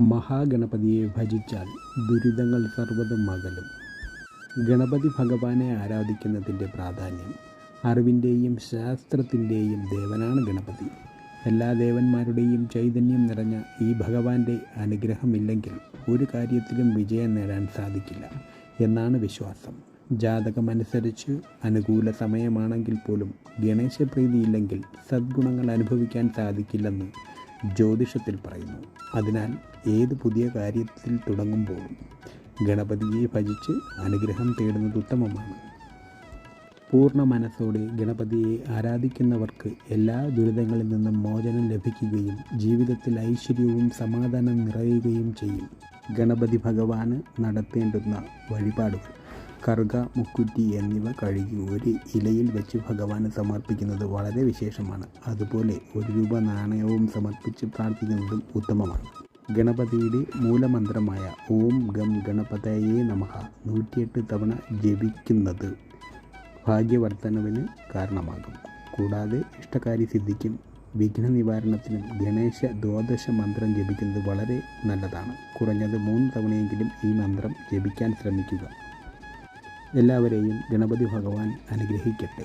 മഹാഗണപതിയെ ഭജിച്ചാൽ ദുരിതങ്ങൾ സർവ്വതും അകലും. ഗണപതി ഭഗവാനെ ആരാധിക്കുന്നതിൻ്റെ പ്രാധാന്യം. അറിവിൻ്റെയും ശാസ്ത്രത്തിൻ്റെയും ദേവനാണ് ഗണപതി. എല്ലാ ദേവന്മാരുടെയും ചൈതന്യം നിറഞ്ഞ ഈ ഭഗവാന്റെ അനുഗ്രഹമില്ലെങ്കിൽ ഒരു കാര്യത്തിലും വിജയം നേടാൻ സാധിക്കില്ല എന്നാണ് വിശ്വാസം. ജാതകമനുസരിച്ച് അനുകൂല സമയമാണെങ്കിൽ പോലും ഗണേശപ്രീതിയില്ലെങ്കിൽ സദ്ഗുണങ്ങൾ അനുഭവിക്കാൻ സാധിക്കില്ലെന്ന് ജ്യോതിഷത്തിൽ പറയുന്നു. അതിനാൽ ഏത് പുതിയ കാര്യത്തിൽ തുടങ്ങുമ്പോഴും ഗണപതിയെ ഭജിച്ച് അനുഗ്രഹം തേടുന്നത് ഉത്തമമാണ്. പൂർണ്ണ മനസ്സോടെ ഗണപതിയെ ആരാധിക്കുന്നവർക്ക് എല്ലാ ദുരിതങ്ങളിൽ നിന്നും മോചനം ലഭിക്കുകയും ജീവിതത്തിൽ ഐശ്വര്യവും സമാധാനം നിറയുകയും ചെയ്യും. ഗണപതി ഭഗവാന് നടത്തേണ്ടുന്ന വഴിപാടുകൾ: കറുക, മുക്കുറ്റി എന്നിവ കഴുകി ഒരു ഇലയിൽ വെച്ച് ഭഗവാന് സമർപ്പിക്കുന്നത് വളരെ വിശേഷമാണ്. അതുപോലെ 1 രൂപ നാണയവും സമർപ്പിച്ച് പ്രാർത്ഥിക്കുന്നതും ഉത്തമമാണ്. ഗണപതിയുടെ മൂലമന്ത്രമായ ഓം ഗം ഗണപതയേ നമഃ 108 തവണ ജപിക്കുന്നത് ഭാഗ്യവർദ്ധനവിന് കാരണമാകും. കൂടാതെ ഇഷ്ടകാര്യസിദ്ധിക്കും വിഘ്ന നിവാരണത്തിനും ഗണേശ ദ്വാദശ മന്ത്രം ജപിക്കുന്നത് വളരെ നല്ലതാണ്. കുറഞ്ഞത് 3 തവണയെങ്കിലും ഈ മന്ത്രം ജപിക്കാൻ ശ്രമിക്കുക. എല്ലാവരെയും ഗണപതി ഭഗവാൻ അനുഗ്രഹിക്കട്ടെ.